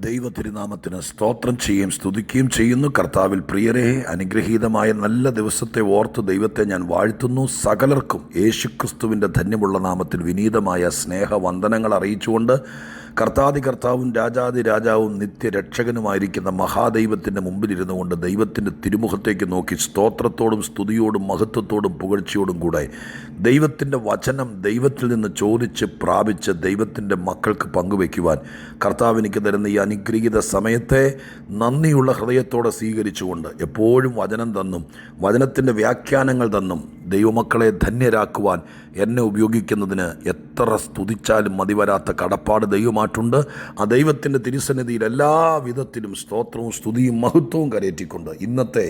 ദൈവതിരുനാമത്തിന് സ്തോത്രം ചെയ്യുകയും സ്തുതിക്കുകയും ചെയ്യുന്നു. കർത്താവിൽ പ്രിയരെ, അനുഗ്രഹീതമായ നല്ല ദിവസത്തെ ഓർത്ത് ദൈവത്തെ ഞാൻ വാഴ്ത്തുന്നു. സകലർക്കും യേശുക്രിസ്തുവിൻ്റെ ധന്യമുള്ള നാമത്തിൽ വിനീതമായ സ്നേഹവന്ദനങ്ങൾ അറിയിച്ചുകൊണ്ട് കർത്താവും രാജാതി രാജാവും നിത്യരക്ഷകനുമായിരിക്കുന്ന മഹാദൈവത്തിൻ്റെ മുമ്പിലിരുന്നു കൊണ്ട് ദൈവത്തിൻ്റെ തിരുമുഖത്തേക്ക് നോക്കി സ്തോത്രത്തോടും സ്തുതിയോടും മഹത്വത്തോടും പുകഴ്ചയോടും കൂടെ ദൈവത്തിൻ്റെ വചനം ദൈവത്തിൽ നിന്ന് ചോദിച്ച് പ്രാപിച്ച് ദൈവത്തിൻ്റെ മക്കൾക്ക് പങ്കുവയ്ക്കുവാൻ കർത്താവ് എനിക്ക് തരുന്ന ഈ അനുഗ്രഹീത സമയത്തെ നന്ദിയുള്ള ഹൃദയത്തോടെ സ്വീകരിച്ചുകൊണ്ട് എപ്പോഴും വചനം തന്നും വചനത്തിൻ്റെ വ്യാഖ്യാനങ്ങൾ തന്നും ദൈവമക്കളെ ധന്യരാക്കുവാൻ എന്നെ ഉപയോഗിക്കുന്നതിന് എത്ര സ്തുതിച്ചാലും മതിവരാത്ത കടപ്പാട് ദൈവമായിട്ടുണ്ട്. ആ ദൈവത്തിൻ്റെ തിരുസന്നിധിയിൽ എല്ലാ വിധത്തിലും സ്തോത്രവും സ്തുതിയും മഹത്വവും കരയറ്റിക്കൊണ്ട് ഇന്നത്തെ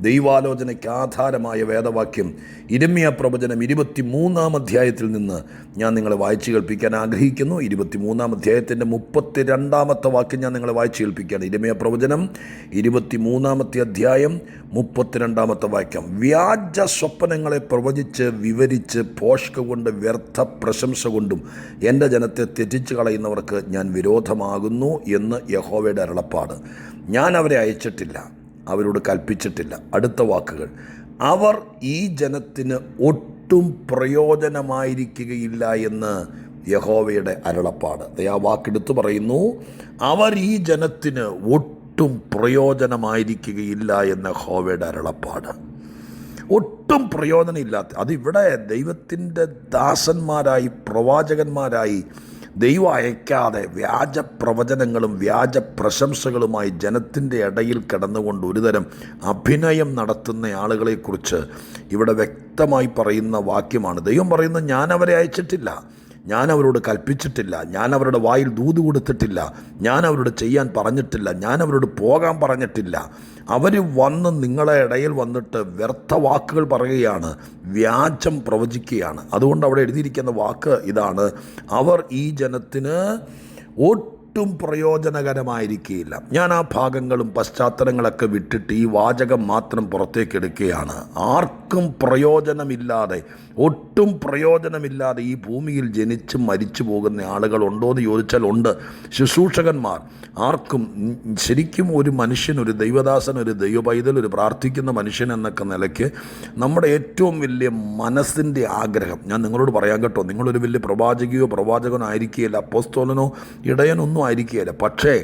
ദൈവാലോചനയ്ക്ക് ആധാരമായ വേദവാക്യം യിരെമ്യാ പ്രവചനം 23-ാം അധ്യായത്തിൽ നിന്ന് ഞാൻ നിങ്ങളെ വായിച്ചു കേൾപ്പിക്കാൻ ആഗ്രഹിക്കുന്നു. 23-ാം അധ്യായത്തിൻ്റെ 32-ാമത്തെ വാക്യം ഞാൻ നിങ്ങളെ വായിച്ചു കേൾപ്പിക്കുകയാണ്. യിരെമ്യാ പ്രവചനം 23-ാമത്തെ അധ്യായം 32-ാമത്തെ വാക്യം. വ്യാജ സ്വപ്നങ്ങളെ പ്രവചിച്ച് വിവരിച്ച് പോഷ്ക കൊണ്ട് വ്യർത്ഥ പ്രശംസ കൊണ്ടും എൻ്റെ ജനത്തെ തെറ്റിച്ച് കളയുന്നവർക്ക് ഞാൻ വിരോധമാകുന്നു എന്ന് യഹോവയുടെ അരുളപ്പാട്. ഞാൻ അവരെ അയച്ചിട്ടില്ല, അവരോട് കൽപ്പിച്ചിട്ടില്ല. അടുത്ത വാക്കുകൾ: അവർ ഈ ജനത്തിന് ഒട്ടും പ്രയോജനമായിരിക്കുകയില്ല എന്ന് യഹോവയുടെ അരുളപ്പാട്. ആ വാക്കെടുത്ത് പറയുന്നു, അവർ ഈ ജനത്തിന് ഒട്ടും പ്രയോജനമായിരിക്കുകയില്ല എന്ന യഹോവയുടെ അരുളപ്പാട്. ഒട്ടും പ്രയോജനമില്ലാത്ത, അതിവിടെ ദൈവത്തിൻ്റെ ദാസന്മാരായി പ്രവാചകന്മാരായി ദൈവം അയക്കാതെ വ്യാജ പ്രവചനങ്ങളും വ്യാജ പ്രശംസകളുമായി ജനത്തിൻ്റെ ഇടയിൽ കിടന്നുകൊണ്ട് ഒരുതരം അഭിനയം നടത്തുന്ന ആളുകളെക്കുറിച്ച് ഇവിടെ വ്യക്തമായി പറയുന്ന വാക്യമാണ്. ദൈവം പറയുന്നത്, ഞാൻ അവരെ അയച്ചിട്ടില്ല, ഞാൻ അവരോട് കൽപ്പിച്ചിട്ടില്ല, ഞാൻ അവരുടെ വായിൽ ദൂത് കൊടുത്തിട്ടില്ല, ഞാൻ അവരോട് ചെയ്യാൻ പറഞ്ഞിട്ടില്ല, ഞാൻ അവരോട് പോകാൻ പറഞ്ഞിട്ടില്ല. അവർ വന്ന് നിങ്ങളെ ഇടയിൽ വന്നിട്ട് വ്യർത്ഥ വാക്കുകൾ പറയുകയാണ്, വ്യാജം പ്രവചിക്കുകയാണ്. അതുകൊണ്ട് അവിടെ എഴുതിയിരിക്കുന്ന വാക്ക് ഇതാണ്: അവർ ഈ ജനത്തിന് ഒട്ടും പ്രയോജനകരമായിരിക്കുകയില്ല. ഞാൻ ആ ഭാഗങ്ങളും പശ്ചാത്തലങ്ങളൊക്കെ വിട്ടിട്ട് ഈ വാചകം മാത്രം പുറത്തേക്കെടുക്കുകയാണ്. ആർക്കും പ്രയോജനമില്ലാതെ, ഒട്ടും പ്രയോജനമില്ലാതെ ഈ ഭൂമിയിൽ ജനിച്ച് മരിച്ചു പോകുന്ന ആളുകളുണ്ടോ എന്ന് ചോദിച്ചാൽ ഉണ്ട്. ശുശ്രൂഷകന്മാർ ആർക്കും, ശരിക്കും ഒരു മനുഷ്യൻ, ഒരു ദൈവദാസൻ, ഒരു ദൈവപൈതൽ, ഒരു പ്രാർത്ഥിക്കുന്ന മനുഷ്യൻ എന്നൊക്കെ നിലയ്ക്ക് നമ്മുടെ ഏറ്റവും വലിയ മനസ്സിൻ്റെ ആഗ്രഹം, ഞാൻ നിങ്ങളോട് പറയാൻ കേട്ടോ, നിങ്ങളൊരു വലിയ പ്രവാചകയോ പ്രവാചകനോ ആയിരിക്കുകയില്ല, അപ്പോസ്തലനോ ഇടയനൊന്നും ആയിരിക്കുകയില്ല. പക്ഷേ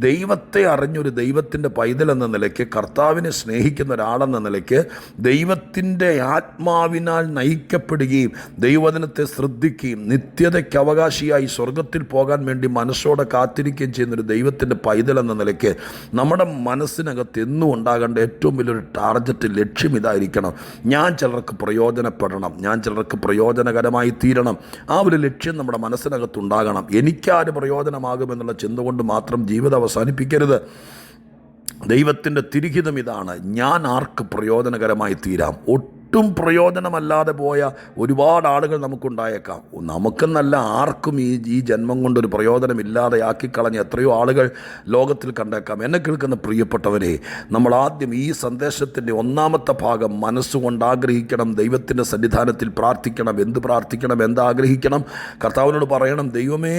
ദൈവത്തെ അറിഞ്ഞൊരു ദൈവത്തിൻ്റെ പൈതൽ എന്ന നിലയ്ക്ക്, കർത്താവിനെ സ്നേഹിക്കുന്ന ഒരാളെന്ന നിലയ്ക്ക്, ദൈവത്തിൻ്റെ ആത്മാവിനാൽ നയിക്കപ്പെടുകയും ദൈവവചനത്തെ ശ്രദ്ധിക്കുകയും നിത്യതയ്ക്ക് അവകാശിയായി സ്വർഗത്തിൽ പോകാൻ വേണ്ടി മനസ്സോടെ കാത്തിരിക്കുകയും ചെയ്യുന്നൊരു ദൈവത്തിൻ്റെ പൈതൽ എന്ന നിലയ്ക്ക് നമ്മുടെ മനസ്സിനകത്ത് എന്നും ഉണ്ടാകേണ്ട ഏറ്റവും വലിയൊരു ടാർഗറ്റ്, ലക്ഷ്യം ഇതായിരിക്കണം: ഞാൻ ചിലർക്ക് പ്രയോജനപ്പെടണം, ഞാൻ ചിലർക്ക് പ്രയോജനകരമായി തീരണം. ആ ഒരു ലക്ഷ്യം നമ്മുടെ മനസ്സിനകത്തുണ്ടാകണം. എനിക്കാര് പ്രയോജനമാകുമെന്നുള്ള ചിന്ത കൊണ്ട് മാത്രം ജീവിതം അവസാനിപ്പിക്കരുത്. ദൈവത്തിൻ്റെ തിരുഹിതം ഇതാണ്: ഞാൻ ആർക്ക് പ്രയോജനകരമായി തീരാം. ഒട്ടും പ്രയോജനമല്ലാതെ പോയ ഒരുപാട് ആളുകൾ നമുക്കുണ്ടായേക്കാം. നമുക്കെന്നല്ല, ആർക്കും ഈ ജന്മം കൊണ്ടൊരു പ്രയോജനമില്ലാതെ ആക്കിക്കളഞ്ഞ എത്രയോ ആളുകൾ ലോകത്തിൽ കണ്ടേക്കാം. എന്നെ കേൾക്കുന്ന പ്രിയപ്പെട്ടവരെ, നമ്മൾ ആദ്യം ഈ സന്ദേശത്തിൻ്റെ 1-ാമത്തെ ഭാഗം മനസ്സുകൊണ്ട് ആഗ്രഹിക്കണം. ദൈവത്തിൻ്റെ സന്നിധാനത്തിൽ പ്രാർത്ഥിക്കണം. എന്ത് പ്രാർത്ഥിക്കണം, എന്താഗ്രഹിക്കണം? കർത്താവിനോട് പറയണം: ദൈവമേ,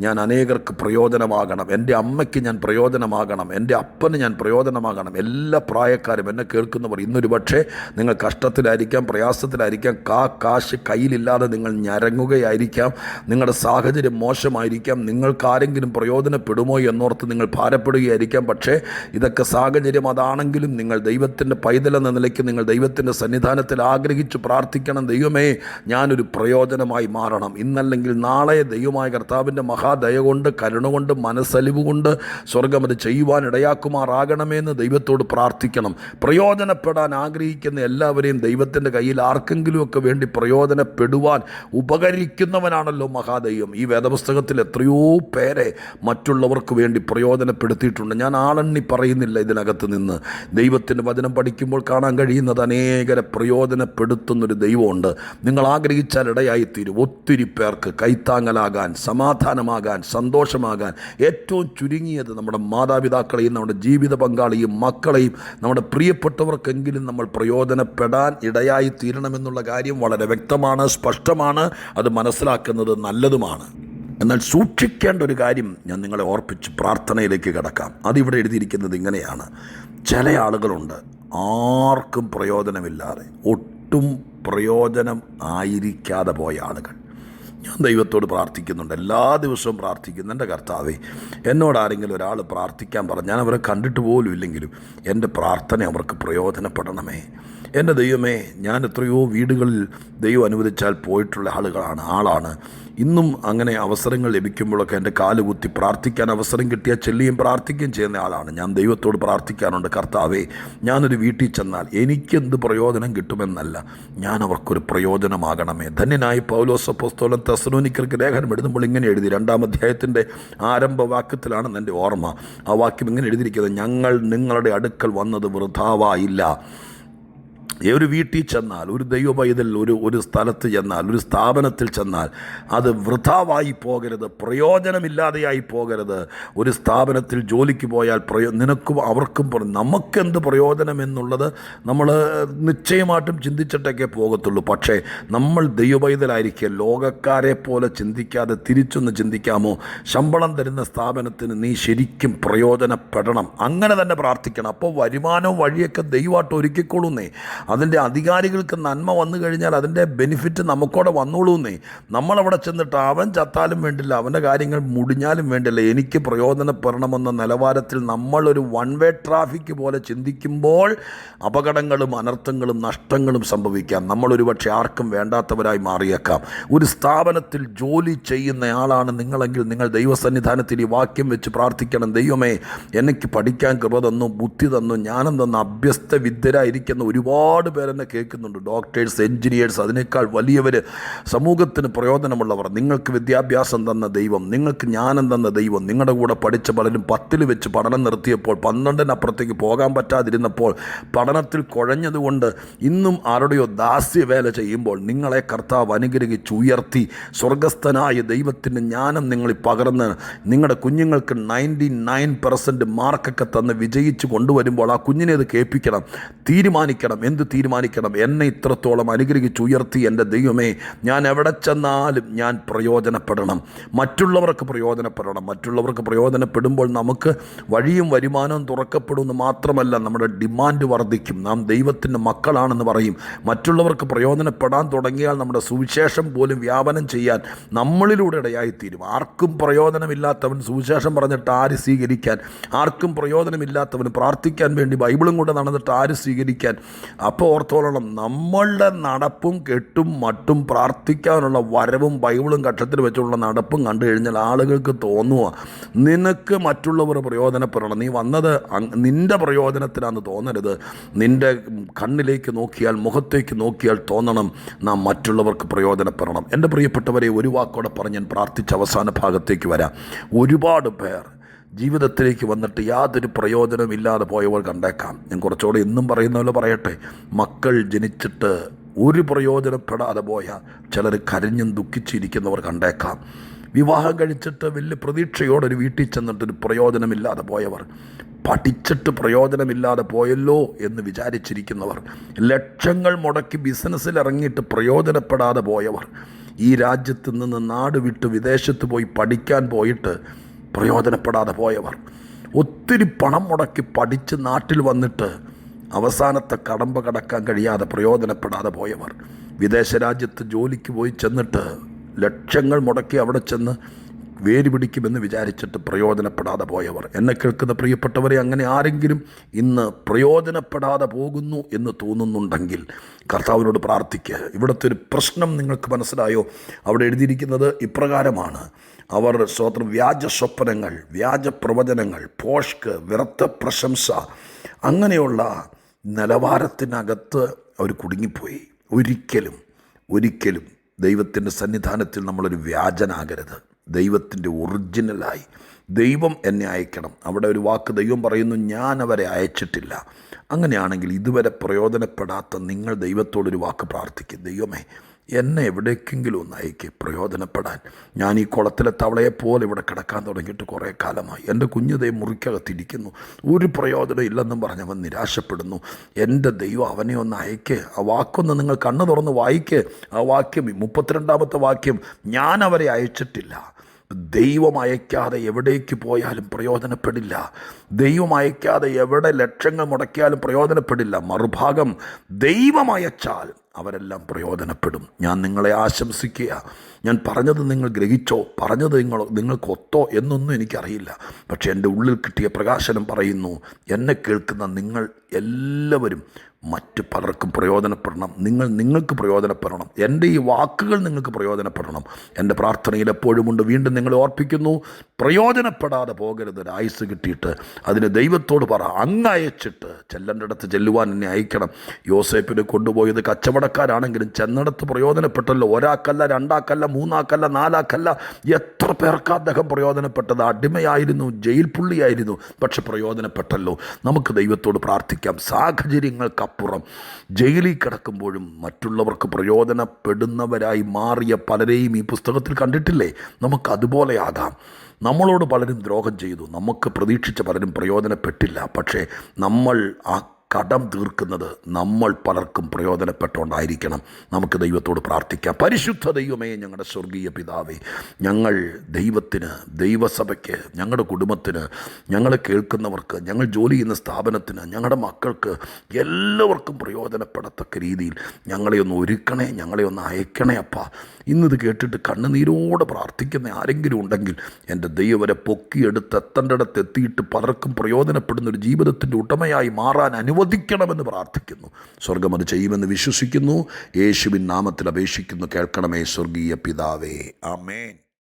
ഞാൻ അനേകർക്ക് പ്രയോജനമാകണം, എൻ്റെ അമ്മയ്ക്ക് ഞാൻ പ്രയോജനമാകണം, എൻ്റെ അപ്പന് ഞാൻ പ്രയോജനമാകണം. എല്ലാ പ്രായക്കാരും എന്നെ കേൾക്കുന്നവർ, ഇന്നൊരു പക്ഷേ നിങ്ങൾ കഷ്ടത്തിലായിരിക്കാം, പ്രയാസത്തിലായിരിക്കാം, കാശ് കയ്യിലില്ലാതെ നിങ്ങൾ ഞരങ്ങുകയായിരിക്കാം, നിങ്ങളുടെ സാഹചര്യം മോശമായിരിക്കാം, നിങ്ങൾക്കാരെങ്കിലും പ്രയോജനപ്പെടുമോ എന്നോർത്ത് നിങ്ങൾ ഭാരപ്പെടുകയായിരിക്കാം. പക്ഷേ ഇതൊക്കെ സാഹചര്യം അതാണെങ്കിലും നിങ്ങൾ ദൈവത്തിൻ്റെ പൈതലെന്ന നിലയ്ക്ക് നിങ്ങൾ ദൈവത്തിൻ്റെ സന്നിധാനത്തിൽ ആഗ്രഹിച്ച് പ്രാർത്ഥിക്കണം: ദൈവമേ, ഞാനൊരു പ്രയോജനമായി മാറണം. ഇന്നല്ലെങ്കിൽ നാളെ ദൈവമായ കർത്താവിൻ്റെ മഹാദയ കൊണ്ട്, കരുണ കൊണ്ട്, മനസ്സലിവ് കൊണ്ട് സ്വർഗം അത് ചെയ്യുവാൻ ഇടയാക്കുമാറാകണമെന്ന് ദൈവത്തോട് പ്രാർത്ഥിക്കണം. പ്രയോജനപ്പെടാൻ ആഗ്രഹിക്കുന്ന എല്ലാവരെയും ദൈവത്തിൻ്റെ കയ്യിൽ ആർക്കെങ്കിലുമൊക്കെ വേണ്ടി പ്രയോജനപ്പെടുവാൻ ഉപകരിക്കുന്നവനാണല്ലോ മഹാദൈവം. ഈ വേദപുസ്തകത്തിൽ എത്രയോ പേരെ മറ്റുള്ളവർക്ക് വേണ്ടി പ്രയോജനപ്പെടുത്തിയിട്ടുണ്ട്. ഞാൻ ആളെണ്ണി പറയുന്നില്ല. ഇതിനകത്ത് നിന്ന് ദൈവത്തിൻ്റെ വചനം പഠിക്കുമ്പോൾ കാണാൻ കഴിയുന്നത് അനേകരെ പ്രയോജനപ്പെടുത്തുന്നൊരു ദൈവമുണ്ട്. നിങ്ങൾ ആഗ്രഹിച്ചാൽ ഇടയായിത്തീരും. ഒത്തിരി പേർക്ക് കൈത്താങ്ങലാകാൻ, സമാധാനമാകാൻ, സന്തോഷമാകാൻ, ഏറ്റവും ചുരുങ്ങിയത് നമ്മുടെ മാതാപിതാക്കളെയും നമ്മുടെ ജീവിത പങ്കാളിയും മക്കളെയും നമ്മുടെ പ്രിയപ്പെട്ടവർക്കെങ്കിലും നമ്മൾ പ്രയോജനപ്പെടാൻ ഇടയായി തീരണമെന്നുള്ള കാര്യം വളരെ വ്യക്തമാണ്, സ്പഷ്ടമാണ്. അത് മനസ്സിലാക്കുന്നത് നല്ലതുമാണ്. എന്നാൽ സൂക്ഷിക്കേണ്ട ഒരു കാര്യം ഞാൻ നിങ്ങളെ ഓർപ്പിച്ച് പ്രാർത്ഥനയിലേക്ക് കടക്കാം. അതിവിടെ എഴുതിയിരിക്കുന്നത് ഇങ്ങനെയാണ്: ചില ആളുകളുണ്ട് ആർക്കും പ്രയോജനമില്ലാതെ, ഒട്ടും പ്രയോജനം ആയിരിക്കാതെ പോയ ആളുകൾ. ഞാൻ ദൈവത്തോട് പ്രാർത്ഥിക്കുന്നുണ്ട്, എല്ലാ ദിവസവും പ്രാർത്ഥിക്കുന്നു. എൻ്റെ കർത്താവേ, എന്നോട് ആരെങ്കിലും ഒരാൾ പ്രാർത്ഥിക്കാൻ പറഞ്ഞ് ഞാൻ അവരെ കണ്ടിട്ട് പോലും ഇല്ലെങ്കിലും എൻ്റെ പ്രാർത്ഥന അവർക്ക് പ്രയോജനപ്പെടണമേ. എൻ്റെ ദൈവമേ, ഞാൻ എത്രയോ വീടുകളിൽ ദൈവം അനുവദിച്ചാൽ പോയിട്ടുള്ള ആളാണ്. ഇന്നും അങ്ങനെ അവസരങ്ങൾ ലഭിക്കുമ്പോഴൊക്കെ എൻ്റെ കാലുകുത്തി പ്രാർത്ഥിക്കാൻ അവസരം കിട്ടിയാൽ ചെല്ലുകയും പ്രാർത്ഥിക്കുകയും ചെയ്യുന്ന ആളാണ്. ഞാൻ ദൈവത്തോട് പ്രാർത്ഥിക്കാറുണ്ട്, കർത്താവേ, ഞാനൊരു വീട്ടിൽ ചെന്നാൽ എനിക്കെന്ത് പ്രയോജനം കിട്ടുമെന്നല്ല, ഞാൻ അവർക്കൊരു പ്രയോജനമാകണമേ. ധന്യനായ പൗലോസ് അപ്പോസ്തലൻ തെസ്സലോനിക്കർക്ക് ലേഖനം എഴുതുമ്പോൾ ഇങ്ങനെ എഴുതി, 2-ാം അധ്യായത്തിൻ്റെ ആരംഭ വാക്യത്തിലാണ് എൻ്റെ ഓർമ്മ. ആ വാക്യം ഇങ്ങനെ എഴുതിയിരിക്കുന്നത്: ഞങ്ങൾ നിങ്ങളുടെ അടുക്കൽ വന്നത് വൃഥാവായില്ല. ഒരു വീട്ടിൽ ചെന്നാൽ, ഒരു ദൈവ പൈതൽ ഒരു സ്ഥലത്ത് ചെന്നാൽ, ഒരു സ്ഥാപനത്തിൽ ചെന്നാൽ അത് വൃഥാവായി പോകരുത്, പ്രയോജനമില്ലാതെയായി പോകരുത്. ഒരു സ്ഥാപനത്തിൽ ജോലിക്ക് പോയാൽ നിനക്കും അവർക്കും നമുക്കെന്ത് പ്രയോജനം എന്നുള്ളത് നമ്മൾ നിശ്ചയമായിട്ടും ചിന്തിച്ചിട്ടൊക്കെ പോകത്തുള്ളൂ. പക്ഷേ നമ്മൾ ദൈവ പൈതലായിരിക്കുക, ലോകക്കാരെ പോലെ ചിന്തിക്കാതെ തിരിച്ചൊന്ന് ചിന്തിക്കാമോ? ശമ്പളം തരുന്ന സ്ഥാപനത്തിന് നീ ശരിക്കും പ്രയോജനപ്പെടണം. അങ്ങനെ തന്നെ പ്രാർത്ഥിക്കണം. അപ്പോൾ വരുമാനവും വഴിയൊക്കെ ദൈവമായിട്ട് ഒരുക്കിക്കൊള്ളുന്നേ. അതിൻ്റെ അധികാരികൾക്ക് നന്മ വന്നു കഴിഞ്ഞാൽ അതിൻ്റെ ബെനിഫിറ്റ് നമുക്കോടെ വന്നോളൂന്നേ. നമ്മളവിടെ ചെന്നിട്ട് അവൻ ചത്താലും വേണ്ടില്ല, അവൻ്റെ കാര്യങ്ങൾ മുടിഞ്ഞാലും വേണ്ടില്ല, എനിക്ക് പ്രയോജനപ്പെടണമെന്ന നിലവാരത്തിൽ നമ്മളൊരു വൺ വേ ട്രാഫിക് പോലെ ചിന്തിക്കുമ്പോൾ അപകടങ്ങളും അനർത്ഥങ്ങളും നഷ്ടങ്ങളും സംഭവിക്കാം. നമ്മളൊരു പക്ഷേ ആർക്കും വേണ്ടാത്തവരായി മാറിയേക്കാം. ഒരു സ്ഥാപനത്തിൽ ജോലി ചെയ്യുന്നയാളാണ് നിങ്ങളെങ്കിൽ നിങ്ങൾ ദൈവസന്നിധാനത്തിൽ ഈ വാക്യം വെച്ച് പ്രാർത്ഥിക്കണം: ദൈവമേ, എനിക്ക് പഠിക്കാൻ കൃപ തന്നു, ബുദ്ധി തന്നു, ജ്ഞാനം തന്നു. അഭ്യസ്ത വിദ്യരായിരിക്കുന്ന ഒരുപാട് പേരെന്നെ കേൾക്കുന്നുണ്ട്. ഡോക്ടേഴ്സ്, എൻജിനീയേഴ്സ്, അതിനേക്കാൾ വലിയവർ, സമൂഹത്തിന് പ്രയോജനമുള്ളവർ. നിങ്ങൾക്ക് വിദ്യാഭ്യാസം തന്ന ദൈവം, നിങ്ങൾക്ക് ജ്ഞാനം തന്ന ദൈവം, നിങ്ങളുടെ കൂടെ പഠിച്ച പലരും 10 വെച്ച് പഠനം നിർത്തിയപ്പോൾ 12 പോകാൻ പറ്റാതിരുന്നപ്പോൾ പഠനത്തിൽ കുഴഞ്ഞതുകൊണ്ട് ഇന്നും ആരുടെയോ ദാസ്യവേല ചെയ്യുമ്പോൾ നിങ്ങളെ കർത്താവ് അനുഗ്രഹിച്ച് ഉയർത്തി സ്വർഗസ്ഥനായ ദൈവത്തിൻ്റെ ജ്ഞാനം നിങ്ങളിൽ പകർന്ന് നിങ്ങളുടെ കുഞ്ഞുങ്ങൾക്ക് 99% മാർക്കൊക്കെ തന്ന് വിജയിച്ച് കൊണ്ടുവരുമ്പോൾ ആ കുഞ്ഞിനെ അത് കേൾപ്പിക്കണം. തീരുമാനിക്കണം. എന്ത് തീരുമാനിക്കണം? എന്നെ ഇത്രത്തോളം അനുഗ്രഹിച്ച് ഉയർത്തി എൻ്റെ ദൈവമേ, ഞാൻ എവിടെ ചെന്നാലും ഞാൻ പ്രയോജനപ്പെടണം, മറ്റുള്ളവർക്ക് പ്രയോജനപ്പെടണം. മറ്റുള്ളവർക്ക് പ്രയോജനപ്പെടുമ്പോൾ നമുക്ക് വഴിയും വരുമാനവും തുറക്കപ്പെടുമെന്ന് മാത്രമല്ല, നമ്മുടെ ഡിമാൻഡ് വർദ്ധിക്കും. നാം ദൈവത്തിൻ്റെ മക്കളാണെന്ന് പറയും. മറ്റുള്ളവർക്ക് പ്രയോജനപ്പെടാൻ തുടങ്ങിയാൽ നമ്മുടെ സുവിശേഷം പോലും വ്യാപനം ചെയ്യാൻ നമ്മളിലൂടെ ഇടയായിത്തീരും. ആർക്കും പ്രയോജനമില്ലാത്തവൻ സുവിശേഷം പറഞ്ഞിട്ട് ആര് സ്വീകരിക്കാൻ? ആർക്കും പ്രയോജനമില്ലാത്തവന് പ്രാർത്ഥിക്കാൻ വേണ്ടി ബൈബിളും കൊണ്ട് നടന്നിട്ട് ആര് സ്വീകരിക്കാൻ? അപ്പോൾ ഓർത്തോളണം, നമ്മളുടെ നടപ്പും കെട്ടും മട്ടും പ്രാർത്ഥിക്കാനുള്ള വരവും ബൈബിളും കക്ഷത്തിൽ വെച്ചുള്ള നടപ്പും കണ്ടു കഴിഞ്ഞാൽ ആളുകൾക്ക് തോന്നുക നിനക്ക് മറ്റുള്ളവർ പ്രയോജനപ്പെടണം, നീ വന്നത് നിൻ്റെ പ്രയോജനത്തിനാണെന്ന് തോന്നരുത്. നിൻ്റെ കണ്ണിലേക്ക് നോക്കിയാൽ, മുഖത്തേക്ക് നോക്കിയാൽ തോന്നണം നാം മറ്റുള്ളവർക്ക് പ്രയോജനപ്പെടണം. എൻ്റെ പ്രിയപ്പെട്ടവരെ, ഒരു വാക്കോടെ പറഞ്ഞ് ഞാൻ പ്രാർത്ഥിച്ച അവസാന ഭാഗത്തേക്ക് വരാം. ഒരുപാട് പേർ ജീവിതത്തിലേക്ക് വന്നിട്ട് യാതൊരു പ്രയോജനമില്ലാതെ പോയവർ കണ്ടേക്കാം. ഞാൻ കുറച്ചുകൂടെ എന്നും പറയുന്ന പോലെ പറയട്ടെ, മക്കൾ ജനിച്ചിട്ട് ഒരു പ്രയോജനപ്പെടാതെ പോയ ചിലർ കരഞ്ഞും ദുഃഖിച്ചിരിക്കുന്നവർ കണ്ടേക്കാം. വിവാഹം കഴിച്ചിട്ട് വലിയ പ്രതീക്ഷയോടൊരു വീട്ടിൽ ചെന്നിട്ടൊരു പ്രയോജനമില്ലാതെ പോയവർ, പഠിച്ചിട്ട് പ്രയോജനമില്ലാതെ പോയല്ലോ എന്ന് വിചാരിച്ചിരിക്കുന്നവർ, ലക്ഷങ്ങൾ മുടക്കി ബിസിനസ്സിൽ ഇറങ്ങിയിട്ട് പ്രയോജനപ്പെടാതെ പോയവർ, ഈ രാജ്യത്ത് നിന്ന് നാട് വിട്ട് വിദേശത്ത് പോയി പഠിക്കാൻ പോയിട്ട് പ്രയോജനപ്പെടാതെ പോയവർ, ഒത്തിരി പണം മുടക്കി പഠിച്ച് നാട്ടിൽ വന്നിട്ട് അവസാനത്തെ കടമ്പ കടക്കാൻ കഴിയാതെ പ്രയോജനപ്പെടാതെ പോയവർ, വിദേശ രാജ്യത്ത് ജോലിക്ക് പോയി ചെന്നിട്ട് ലക്ഷങ്ങൾ മുടക്കി അവിടെ ചെന്ന് വേര് പിടിക്കുമെന്ന് വിചാരിച്ചിട്ട് പ്രയോജനപ്പെടാതെ പോയവർ. എന്നെ കേൾക്കുന്ന പ്രിയപ്പെട്ടവരെ, അങ്ങനെ ആരെങ്കിലും ഇന്ന് പ്രയോജനപ്പെടാതെ പോകുന്നു എന്ന് തോന്നുന്നുണ്ടെങ്കിൽ കർത്താവിനോട് പ്രാർത്ഥിക്കുക. ഇവിടുത്തെ ഒരു പ്രശ്നം നിങ്ങൾക്ക് മനസ്സിലായോ? അവിടെ എഴുതിയിരിക്കുന്നത് ഇപ്രകാരമാണ്: അവർ വ്യാജ സ്വപ്നങ്ങൾ, വ്യാജ പ്രവചനങ്ങൾ, പോഷ്ക്ക്, വ്യർത്ഥ പ്രശംസ, അങ്ങനെയുള്ള നിലവാരത്തിനകത്ത് അവർ കുടുങ്ങിപ്പോയി. ഒരിക്കലും ദൈവത്തിൻ്റെ സന്നിധാനത്തിൽ നമ്മളൊരു വ്യാജനാകരുത്. ദൈവത്തിൻ്റെ ഒറിജിനലായി ദൈവം എന്നെ അയക്കണം. അവിടെ ഒരു വാക്ക് ദൈവം പറയുന്നു, ഞാൻ അവരെ അയച്ചിട്ടില്ല. അങ്ങനെയാണെങ്കിൽ ഇതുവരെ പ്രയോജനപ്പെടാത്ത നിങ്ങൾ ദൈവത്തോടൊരു വാക്ക് പ്രാർത്ഥിക്കും: ദൈവമേ, എന്നെ എവിടേക്കെങ്കിലും ഒന്ന് അയക്കുക പ്രയോജനപ്പെടാൻ. ഞാൻ ഈ കുളത്തിലെ തവളയെപ്പോലെ ഇവിടെ കിടക്കാൻ തുടങ്ങിയിട്ട് കുറേ കാലമായി. എൻ്റെ കുഞ്ഞുതേ മുറിക്കകത്തിരിക്കുന്നു, ഒരു പ്രയോജനം ഇല്ലെന്നും പറഞ്ഞവൻ നിരാശപ്പെടുന്നു. എൻ്റെ ദൈവം അവനെ ഒന്ന് അയക്കുക. ആ വാക്കൊന്ന് നിങ്ങൾ കണ്ണ് തുറന്ന് വായിക്കുക. ആ വാക്യം 32-ാമത്തെ വാക്യം, ഞാൻ അവരെ അയച്ചിട്ടില്ല. ദൈവം അയക്കാതെ എവിടേക്ക് പോയാലും പ്രയോജനപ്പെടില്ല. ദൈവം അയക്കാതെ എവിടെ ലക്ഷങ്ങൾ മുടക്കിയാലും പ്രയോജനപ്പെടില്ല. മറുഭാഗം ദൈവം അയച്ചാൽ അവരെല്ലാം പ്രയോജനപ്പെടും. ഞാൻ നിങ്ങളെ ആശംസിക്കുക. ഞാൻ പറഞ്ഞത് നിങ്ങൾ ഗ്രഹിച്ചോ, പറഞ്ഞത് നിങ്ങൾക്ക് ഒത്തോ എന്നൊന്നും എനിക്കറിയില്ല. പക്ഷേ എൻ്റെ ഉള്ളിൽ കിട്ടിയ പ്രകാശനം പറയുന്നു, എന്നെ കേൾക്കുന്ന നിങ്ങൾ എല്ലാവരും മറ്റ് പലർക്കും പ്രയോജനപ്പെടണം. നിങ്ങൾക്ക് പ്രയോജനപ്പെടണം. എൻ്റെ ഈ വാക്കുകൾ നിങ്ങൾക്ക് പ്രയോജനപ്പെടണം. എൻ്റെ പ്രാർത്ഥനയിൽ എപ്പോഴുമുണ്ട്. വീണ്ടും നിങ്ങളെ ഓർപ്പിക്കുന്നു, പ്രയോജനപ്പെടാതെ പോകരുത്. ഒരു ആയുസ് കിട്ടിയിട്ട് അതിന് ദൈവത്തോട് പറ, അങ്ങയച്ചിട്ട് ചെല്ലേണ്ടിടത്ത് ചെല്ലുവാൻ എന്നെ അയക്കണം. യോസേപ്പിനെ കൊണ്ടുപോയത് കച്ചവടക്കാരാണെങ്കിലും ചെന്നിടത്ത് പ്രയോജനപ്പെട്ടല്ലോ. ഒരാൾക്കല്ല, രണ്ടാൾക്കല്ല, മൂന്നാൾക്കല്ല, നാലാൾക്കല്ല, എത്ര പേർക്ക് അദ്ദേഹം പ്രയോജനപ്പെട്ടത്. അടിമയായിരുന്നു, ജയിൽ പുള്ളിയായിരുന്നു, പക്ഷെ പ്രയോജനപ്പെട്ടല്ലോ. നമുക്ക് ദൈവത്തോട് പ്രാർത്ഥിക്കാം. സാഹചര്യങ്ങൾക്കപ്പുറം ജയിലിൽ കിടക്കുമ്പോഴും മറ്റുള്ളവർക്ക് പ്രയോജനപ്പെടുന്നവരായി മാറിയ പലരെയും ഈ പുസ്തകത്തിൽ കണ്ടിട്ടില്ലേ? നമുക്കതുപോലെ ആകാം. നമ്മളോട് പലരും ദ്രോഹം ചെയ്തു, നമുക്ക് പ്രതീക്ഷിച്ച പലരും പ്രയോജനപ്പെട്ടില്ല. പക്ഷേ നമ്മൾ ആ കടം തീർക്കുന്നത് നമ്മൾ പലർക്കും പ്രയോജനപ്പെട്ടുകൊണ്ടായിരിക്കണം. നമുക്ക് ദൈവത്തോട് പ്രാർത്ഥിക്കാം. പരിശുദ്ധ ദൈവമേ, ഞങ്ങളുടെ സ്വർഗീയ പിതാവേ, ഞങ്ങൾ ദൈവത്തിന്, ദൈവസഭയ്ക്ക്, ഞങ്ങളുടെ കുടുംബത്തിന്, ഞങ്ങളെ കേൾക്കുന്നവർക്ക്, ഞങ്ങൾ ജോലി ചെയ്യുന്ന സ്ഥാപനത്തിന്, ഞങ്ങളുടെ മക്കൾക്ക് എല്ലാവർക്കും പ്രയോജനപ്പെടത്തക്ക രീതിയിൽ ഞങ്ങളെ ഒന്ന് ഒരുക്കണേ, ഞങ്ങളെ ഒന്ന് അയക്കണേ അപ്പാ. ഇന്നിത് കേട്ടിട്ട് കണ്ണുനീരോടെ പ്രാർത്ഥിക്കുന്ന ആരെങ്കിലും ഉണ്ടെങ്കിൽ എൻ്റെ ദൈവവരെ പൊക്കിയെടുത്ത് എത്തേണ്ടിടത്ത് എത്തിയിട്ട് പലർക്കും പ്രയോജനപ്പെടുന്നൊരു ജീവിതത്തിൻ്റെ ഉടമയായി മാറാൻ അനുവദിക്കണമെന്ന് പ്രാർത്ഥിക്കുന്നു. സ്വർഗം അത് ചെയ്യുമെന്ന് വിശ്വസിക്കുന്നു. യേശുവിൻ നാമത്തിൽ അപേക്ഷിക്കുന്നു. കേൾക്കണമേ സ്വർഗീയ പിതാവേ. ആമേൻ.